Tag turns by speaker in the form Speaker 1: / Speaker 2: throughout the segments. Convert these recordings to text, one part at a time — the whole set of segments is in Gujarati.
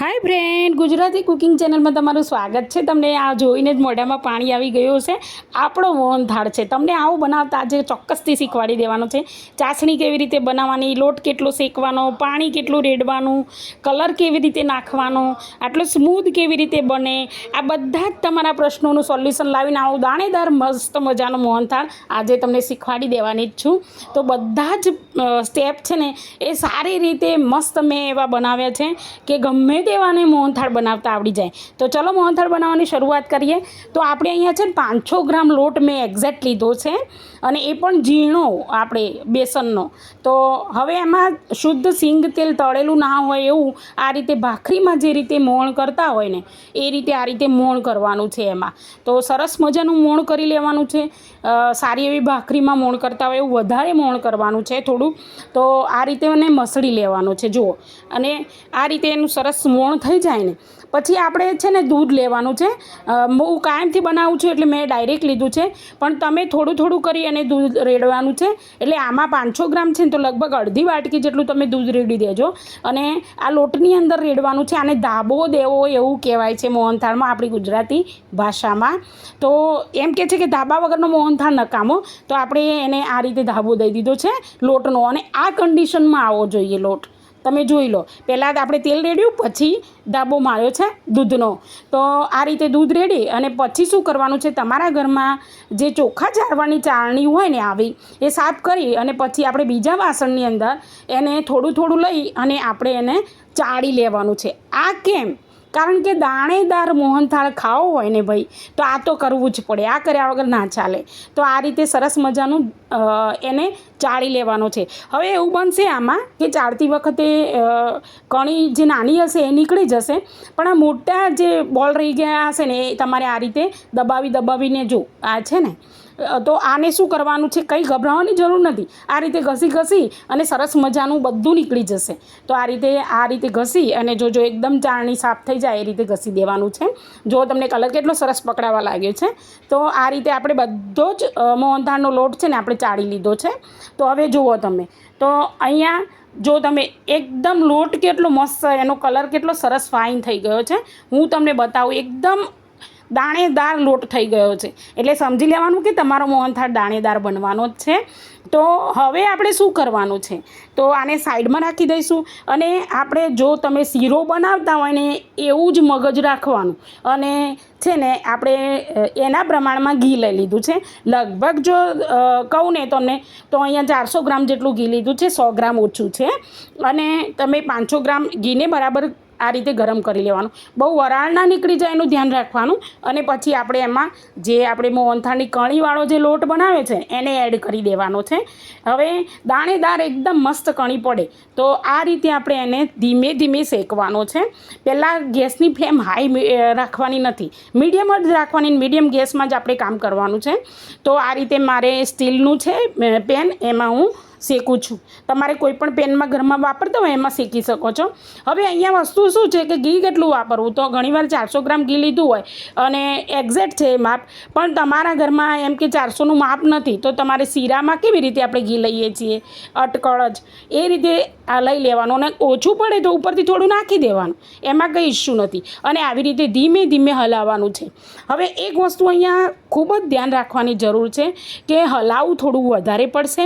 Speaker 1: હાય ફ્રેન્ડ, ગુજરાતી કુકિંગ ચેનલમાં તમારું સ્વાગત છે. તમને આ જોઈને જ મોઢામાં પાણી આવી ગયું છે. આપણો મોહનથાળ છે. તમને આવું બનાવતા આજે ચોક્કસથી શીખવાડી દેવાનું છે. ચાસણી કેવી રીતે બનાવવાની, લોટ કેટલો શેકવાનો, પાણી કેટલું રેડવાનું, કલર કેવી રીતે નાખવાનો, આટલો સ્મૂધ કેવી રીતે બને, આ બધા જ તમારા પ્રશ્નોનું સોલ્યુશન લાવીને આવું દાણેદાર મસ્ત મજાનો મોહનથાળ આજે તમને શીખવાડી દેવાની જ છું. તો બધા જ સ્ટેપ છે ને એ સારી રીતે મસ્ત મેં એવા બનાવ્યા છે કે ગમે તેવાને મોહનથાળ બનાવતા આવડી જાય. તો ચલો મોહનથાળ બનાવવાની શરૂઆત કરીએ. તો આપણે અહીંયા છે ને 500 ગ્રામ લોટ મેં એક્ઝેક્ટ લીધો છે અને એ પણ ઝીણો આપણે બેસનનો. તો હવે એમાં શુદ્ધ સિંગ તેલ તળેલું ના હોય એવું આ રીતે ભાખરીમાં જે રીતે મોણ કરતા હોય ને એ રીતે આ રીતે મોણ કરવાનું છે. એમાં તો સરસ મજાનું મોણ કરી લેવાનું છે. સારી એવી ભાખરીમાં મોણ કરતા હોય એવું વધારે મોણ કરવાનું છે થોડું. તો આ રીતે એને મસળી લેવાનું છે જુઓ. અને આ રીતે એનું સરસ મોણ થઈ જાય ને પછી આપણે છે ને દૂધ લેવાનું છે. હું કાયમથી બનાવું છું એટલે મેં ડાયરેક્ટ લીધું છે, પણ તમે થોડું થોડું કરી અને દૂધ રેડવાનું છે. એટલે આમાં 500 ગ્રામ છે ને તો લગભગ અડધી વાટકી જેટલું તમે દૂધ રેડી દેજો. અને આ લોટની અંદર રેડવાનું છે. આને ધાબો દેવો એવું કહેવાય છે મોહનથાળમાં આપણી ગુજરાતી ભાષામાં. તો એમ કહે છે કે ધાબા વગરનો મોહનથાળ નકામો. તો આપણે એને આ રીતે ધાબો દઈ દીધો છે લોટનો. અને આ કન્ડિશનમાં આવવો જોઈએ લોટ. તમે જોઈ લો, પહેલાં આપણે તેલ રેડ્યું, પછી ધાબો માર્યો છે દૂધનો. તો આ રીતે દૂધ રેડી અને પછી શું કરવાનું છે, તમારા ઘરમાં જે ચોખા ચાળવાની ચાળણી હોય ને આવી એ સાફ કરી અને પછી આપણે બીજા વાસણની અંદર એને થોડું થોડું લઈ અને આપણે એને ચાળી લેવાનું છે. આ કેમ? કારણ કે દાણેદાર મોહનથાળ ખાવો હોય ને ભાઈ તો આ તો કરવું જ પડે. આ કર્યા વગર ના ચાલે. તો આ રીતે સરસ મજાનું એને ચાળી લેવાનો છે. હવે એવું બનશે આમાં કે ચાળતી વખતે કણી જે નાની હશે એ નીકળી જશે, પણ આ મોટા જે બોલ રહી ગયા હશે ને એ તમારે આ રીતે દબાવીને જો આ છે ને. તો આને શું કરવાનું છે, કંઈ ગભરાવાની જરૂર નથી. આ રીતે ઘસી અને સરસ મજાનું બધું નીકળી જશે. તો આ રીતે ઘસી અને જો એકદમ ચાળણી સાફ થઈ જાય એ રીતે ઘસી દેવાનું છે. જો તમને કલર કેટલો સરસ પકડાવા લાગ્યો છે. તો આ રીતે આપણે બધો જ મોહનથાળનો લોટ છે ને આપણે ચાળી લીધો છે. તો હવે જુઓ તમે, તો અહીંયા જો તમે એકદમ લોટ કેટલો મસ્ત, એનો કલર કેટલો સરસ ફાઇન થઈ ગયો છે. હું તમને બતાવું, એકદમ દાણેદાર લોટ થઈ ગયો છે. એટલે સમજી લેવાનું કે તમારો મોહનથાળ દાણેદાર બનવાનો જ છે. તો હવે આપણે શું કરવાનું છે, તો આને સાઈડમાં રાખી દઈશું. અને આપણે જો તમે શીરો બનાવતા હોય ને એવું જ મગજ રાખવાનું. અને છે ને આપણે એના પ્રમાણમાં ઘી લઈ લીધું છે. લગભગ જો કહું ને તમને તો અહીંયા 400 ગ્રામ જેટલું ઘી લીધું છે. 100 ગ્રામ ઓછું છે. અને તમે 500 ગ્રામ ઘીને બરાબર આ રીતે ગરમ કરી લેવાનું. બહુ વરાળ ના નીકળી જાય એનું ધ્યાન રાખવાનું. અને પછી આપણે એમાં જે આપણે મોહનથાળની કણીવાળો જે લોટ બનાવે છે એને એડ કરી દેવાનો છે. હવે દાણેદાર એકદમ મસ્ત કણી પડે તો આ રીતે આપણે એને ધીમે ધીમે શેકવાનો છે. પહેલાં ગેસની ફ્લેમ હાઈ રાખવાની નથી, મીડિયમ જ રાખવાની. મીડિયમ ગેસમાં જ આપણે કામ કરવાનું છે. તો આ રીતે મારે સ્ટીલનું છે પેન, એમાં હું શેકું છું. તમારે કોઈ પણ પેનમાં ઘરમાં વાપરતા હોય એમાં શેકી શકો છો. હવે અહીંયા વસ્તુ શું છે કે ઘી કેટલું વાપરવું, તો ઘણીવાર 400 ગ્રામ ઘી લીધું હોય અને એક્ઝેક્ટ છે માપ, પણ તમારા ઘરમાં એમ કે 400નું માપ નથી, તો તમારે શીરામાં કેવી રીતે આપણે ઘી લઈએ છીએ અટકળ જ એ રીતે આ લઈ લેવાનું. અને ઓછું પડે તો ઉપરથી થોડું નાખી દેવાનું, એમાં કંઈ ઇશ્યુ નથી. અને આવી રીતે ધીમે ધીમે હલાવવાનું છે. હવે એક વસ્તુ અહીંયા ખૂબ જ ધ્યાન રાખવાની જરૂર છે કે હલાવવું થોડું વધારે પડશે,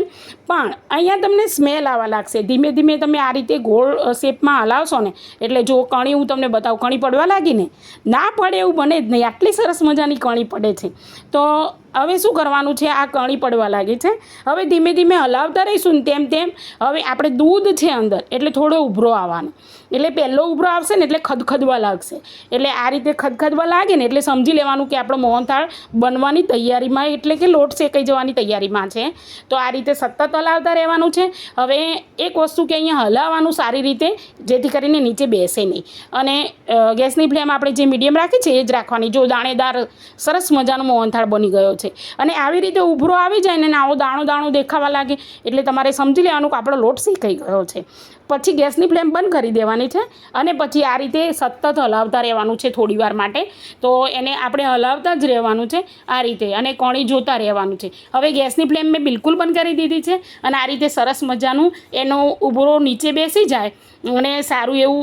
Speaker 1: પણ અહીંયા તમને સ્મેલ આવવા લાગશે. ધીમે ધીમે તમે આ રીતે ગોળ શેપમાં હલાવશો ને એટલે જો કણી, હું તમને બતાવું, કણી પડવા લાગીને ના પડે એવું બને જ નહીં. આટલી સરસ મજાની કણી પડે છે. તો હવે શું કરવાનું છે, આ કણી પડવા લાગી છે. હવે ધીમે ધીમે હલાવતા રહીશું ને તેમ હવે આપણે દૂધ છે અંદર એટલે થોડો ઉભરો આવવાનો. એટલે પહેલો ઉભરો આવશે ને એટલે ખદખદવા લાગશે. એટલે આ રીતે ખદખદવા લાગે ને એટલે સમજી લેવાનું કે આપણો મોહનથાળ બનવાની તૈયારીમાં, એટલે કે લોટ શેકાઈ જવાની તૈયારીમાં છે. તો આ રીતે સતત હલાવતા રહેવાનું છે. હવે એક વસ્તુ કે અહીંયા હલાવવાનું સારી રીતે, જેથી કરીને નીચે બેસે નહીં. અને ગેસની ફ્લેમ આપણે જે મીડિયમ રાખી છે એ જ રાખવાની. જો દાણેદાર સરસ મજાનો મોહનથાળ બની ગયો છે. અને આવી રીતે ઉભરો આવી જાય ને આવો દાણો દાણો દેખાવા લાગે એટલે તમારે સમજી લેવાનું કે આપણો લોટ શેકાઈ ગયો છે. પછી ગેસની ફ્લેમ બંધ કરી દેવાની છે અને પછી આ રીતે સતત હલાવતા રહેવાનું છે થોડી વાર માટે. તો એને આપણે હલાવતા જ રહેવાનું છે આ રીતે અને કણી જોતા રહેવાનું છે. હવે ગેસની ફ્લેમ મેં બિલકુલ બંધ કરી દીધી છે અને આ રીતે સરસ મજાનું એનો ઉભરો નીચે બેસી જાય અને સારું એવું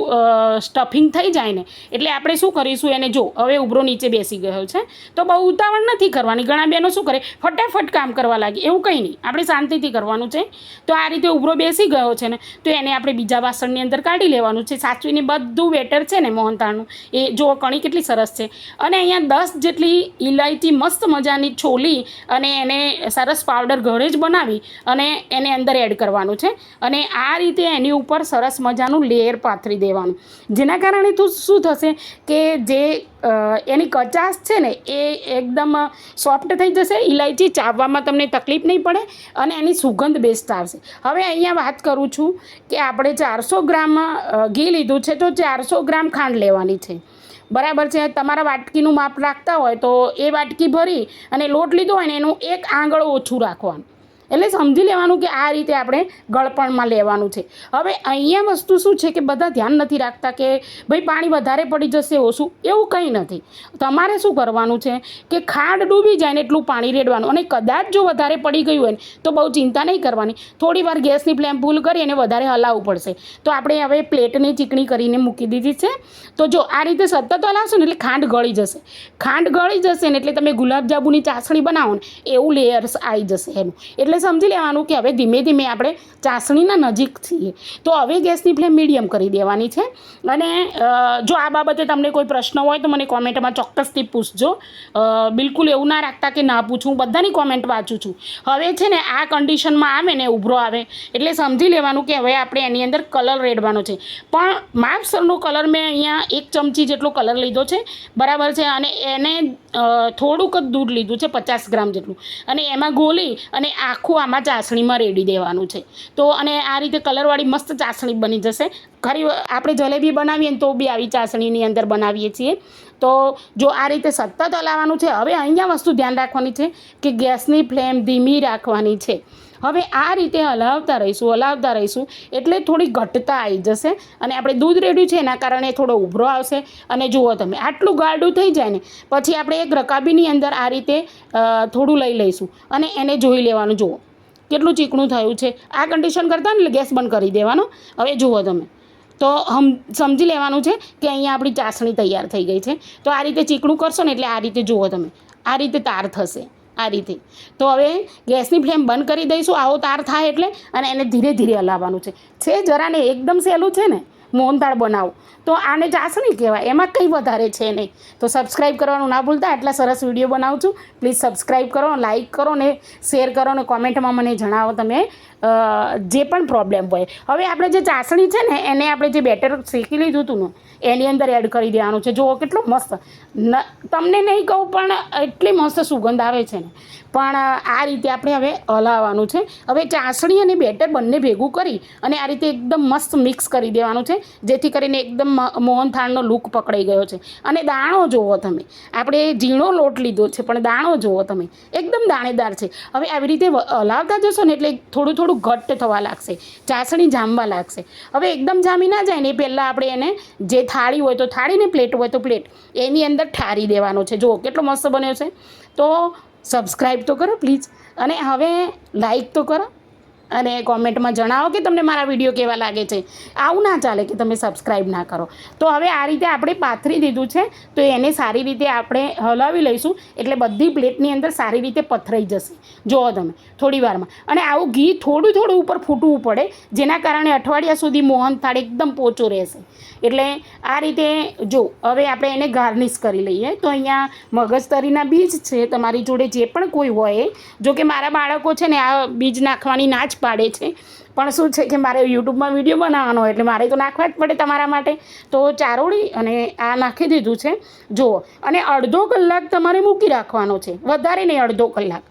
Speaker 1: સ્ટફિંગ થઈ જાય ને એટલે આપણે શું કરીશું એને જો હવે ઉભરો નીચે બેસી ગયો છે તો બહુ ઉતાવળ નથી કરવાની. ઘણા બહેનો શું કરે ફટાફટ કામ કરવા લાગે, એવું કંઈ નહીં, આપણે શાંતિથી કરવાનું છે. તો આ રીતે ઉભરો બેસી ગયો છે ને તો એને આપણે બીજા વાસણની અંદર કાઢી લેવાનું છે. સાચવીને બધું બેટર છે ને મોહનથાળનું એ જો કણી કેટલી સરસ છે. અને અહીંયા 10 જેટલી ઇલાયચી મસ્ત મજાની છોલી અને એને સરસ પાવડર ઘરે જ બનાવી અને એને અંદર એડ કરવાનું છે અને આ રીતે એની ઉપર સરસ મજાનું લેયર પાથરી દેવાનું. જેના કારણે તો શું થશે કે જે એની કચાશ છે ને એ એકદમ સોફ્ટ થઈ જશે, ઇલાયચી ચાવવામાં તમને તકલીફ નહીં પડે અને એની સુગંધ બેસ્ટ આવશે. હવે અહીંયા વાત કરું છું કે આપણે 400 ગ્રામ ઘી લીધું છે તો 400 ગ્રામ ખાંડ લેવાની છે. બરાબર છે. તમારા વાટકીનું માપ રાખતા હોય તો એ વાટકી ભરી અને લોટ લીધો હોય ને એનું 1 આંગળ ઓછું રાખવાનું. એટલે સમજી લેવાનું કે આ રીતે આપણે ગળપણમાં લેવાનું છે. હવે અહીંયા વસ્તુ શું છે કે બધા ધ્યાન નથી રાખતા કે ભાઈ પાણી વધારે પડી જશે ઓછું, એવું કંઈ નથી. તમારે શું કરવાનું છે કે ખાંડ ડૂબી જાય ને એટલું પાણી રેડવાનું અને કદાચ જો વધારે પડી ગયું હોય ને તો બહુ ચિંતા નહીં કરવાની. થોડી વાર ગેસની ફ્લેમ ફૂલ કરી અને વધારે હલાવવું પડશે. તો આપણે હવે પ્લેટની ચીકણી કરીને મૂકી દીધી છે. તો જો આ રીતે સતત હલાવશો ને એટલે ખાંડ ગળી જશે. ખાંડ ગળી જશે ને એટલે તમે ગુલાબજાંબુની ચાસણી બનાવો ને એવું લેયર્સ આવી જશે એનું. એટલે સમજી લેવાનું કે હવે ધીમે ધીમે આપણે ચાસણીના નજીક છીએ. તો હવે ગેસની ફ્લેમ મીડિયમ કરી દેવાની છે. અને જો આ બાબતે તમને કોઈ પ્રશ્ન હોય તો મને કોમેન્ટમાં ચોક્કસથી પૂછજો. બિલકુલ એવું ના રાખતા કે ના પૂછું, બધાની કોમેન્ટ વાંચું છું. હવે છે ને આ કન્ડિશનમાં આવે ને ઉભરો આવે એટલે સમજી લેવાનું કે હવે આપણે એની અંદર કલર રેડવાનો છે. પણ માપસરનો કલર મેં અહીંયા 1 ચમચી જેટલો કલર લીધો છે, બરાબર છે. અને એને થોડુંક જ દૂધ લીધું છે 50 ગ્રામ જેટલું અને એમાં ગોળી અને આખું આમાં ચાસણીમાં રેડી દેવાનું છે. તો અને આ રીતે કલરવાળી મસ્ત ચાસણી બની જશે. ખરી આપણે જલેબી બનાવીએ ને તો બી આવી ચાસણીની અંદર બનાવીએ છીએ. તો જો આ રીતે સતત હલાવવાનું છે. હવે અહીંયા વસ્તુ ધ્યાન રાખવાની છે કે ગેસની ફ્લેમ ધીમી રાખવાની છે. હવે આ રીતે હલાવતા રહીશું એટલે થોડી ઘટતા આવી જશે અને આપણે દૂધ રેડ્યું છે એના કારણે થોડો ઉભરો આવશે. અને જુઓ તમે આટલું ગાઢું થઈ જાય ને પછી આપણે એક રકાબીની અંદર આ રીતે થોડું લઈ લઈશું અને એને જોઈ લેવાનું. જુઓ કેટલું ચીકણું થયું છે. આ કન્ડિશન કરતાં ને ગેસ બંધ કરી દેવાનો. હવે જુઓ તમે તો સમજી લેવાનું છે કે અહીંયા આપણી ચાસણી તૈયાર થઈ ગઈ છે. તો આ રીતે ચીકણું કરશો ને એટલે આ રીતે જુઓ તમે આ રીતે તાર થશે આ રીતે. તો હવે ગેસની ફ્લેમ બંધ કરી દઈશું આવો તાર થાય એટલે અને એને ધીરે ધીરે હલાવવાનું છે. જરા ને એકદમ સહેલું છે ને મોહનથાળ બનાવો તો આને ચાસણી કહેવાય, એમાં કંઈ વધારે છે નહીં. તો સબસ્ક્રાઈબ કરવાનું ના ભૂલતા. એટલા સરસ વિડીયો બનાવું છું. પ્લીઝ સબસ્ક્રાઈબ કરો, લાઇક કરો ને શેર કરો ને કોમેન્ટમાં મને જણાવો તમે જે પણ પ્રોબ્લેમ હોય. હવે આપણે જે ચાસણી છે ને એને આપણે જે બેટર શેકી લીધું હતું ને એની અંદર એડ કરી દેવાનું છે. જુઓ કેટલું મસ્ત, તમને નહીં કહું પણ એટલી મસ્ત સુગંધ આવે છે ને. પણ આ રીતે આપણે હવે હલાવવાનું છે. હવે ચાસણી અને બેટર બંને ભેગું કરી અને આ રીતે એકદમ મસ્ત મિક્સ કરી દેવાનું છે જેથી કરીને એકદમ મોહનથાળનો લુક પકડાઈ ગયો છે. અને દાણો જુઓ તમે, આપણે ઝીણો લોટ લીધો છે પણ દાણો જુઓ તમે એકદમ દાણેદાર છે. હવે આવી રીતે હલાવતા જશો ને એટલે થોડું થોડું ઘટ્ટ થવા લાગશે, ચાસણી જામવા લાગશે. હવે એકદમ જામી ના જાય ને એ પહેલાં આપણે એને જે થાળી હોય તો થાળી ને પ્લેટ હોય તો પ્લેટ એની અંદર ઠારી દેવાનો છે. જુઓ કેટલો મસ્ત બન્યો છે. તો સબસ્ક્રાઈબ તો કરો પ્લીઝ અને હવે લાઈક તો કરો અને કોમેન્ટમાં જણાવો કે તમને મારા વિડીયો કેવા લાગે છે. આવું ના ચાલે કે તમે સબસ્ક્રાઈબ ના કરો. તો હવે આ રીતે આપણે પાથરી દીધું છે તો એને સારી રીતે આપણે હલાવી લઈશું એટલે બધી પ્લેટની અંદર સારી રીતે પથરાઈ જશે. જુઓ તમે થોડી વારમાં. અને આવું ઘી થોડું થોડું ઉપર ફૂટવું પડે જેના કારણે અઠવાડિયા સુધી મોહનથાળ એકદમ પોચો રહેશે. એટલે આ રીતે જો હવે આપણે એને ગાર્નિશ કરી લઈએ. તો અહીંયા મગજતરીના બીજ છે, તમારી જોડે જે પણ કોઈ હોય. જો કે મારા બાળકો છે ને આ બીજ નાખવાની ના જ પાડે છે પણ શું છે કે મારે યુટ્યુબમાં વિડીયો બનાવવાનો એટલે મારે તો નાખવા જ પડે તમારા માટે. તો ચારોળી અને આ નાખી દીધું છે જુઓ. અને અડધો કલાક તમારે મૂકી રાખવાનો છે, વધારે નહીં, અડધો કલાક.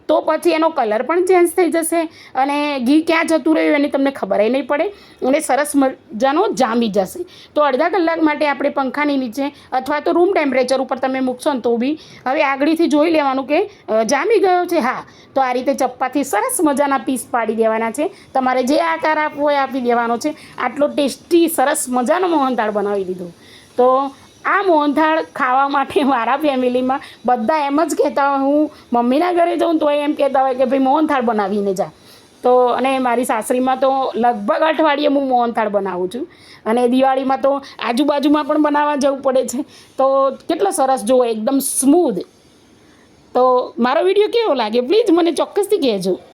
Speaker 1: તો પછી એનો કલર પણ ચેન્જ થઈ જશે અને ઘી ક્યાં જતું રહ્યું એની તમને ખબર નહીં પડે અને સરસ મજાનો જામી જશે. તો અડધા કલાક માટે આપણે પંખાની નીચે અથવા તો રૂમ ટેમ્પરેચર ઉપર તમે મૂકશો ને તો બી હવે આગળથી જોઈ લેવાનું કે જામી ગયો છે. હા, તો આ રીતે ચપ્પાથી સરસ મજાના પીસ પાડી દેવાના છે. તમારે જે આકાર આપવો હોય આપી દેવાનો છે. આટલો ટેસ્ટી સરસ મજાનો મોહનથાળ બનાવી દીધો. તો આ મોહનથાળ ખાવા માટે મારા ફેમિલીમાં બધા એમ જ કહેતા હોય, હું મમ્મીના ઘરે જાઉં તો એમ કહેતા હોય કે ભાઈ મોહનથાળ બનાવીને જા. તો અને મારી સાસરીમાં તો લગભગ અઠવાડિયે હું મોહનથાળ બનાવું છું અને દિવાળીમાં તો આજુબાજુમાં પણ બનાવવા જવું પડે છે. તો કેટલો સરસ જુઓ, એકદમ સ્મૂધ. તો મારો વિડીયો કેવો લાગે પ્લીઝ મને ચોક્કસથી કહેજો.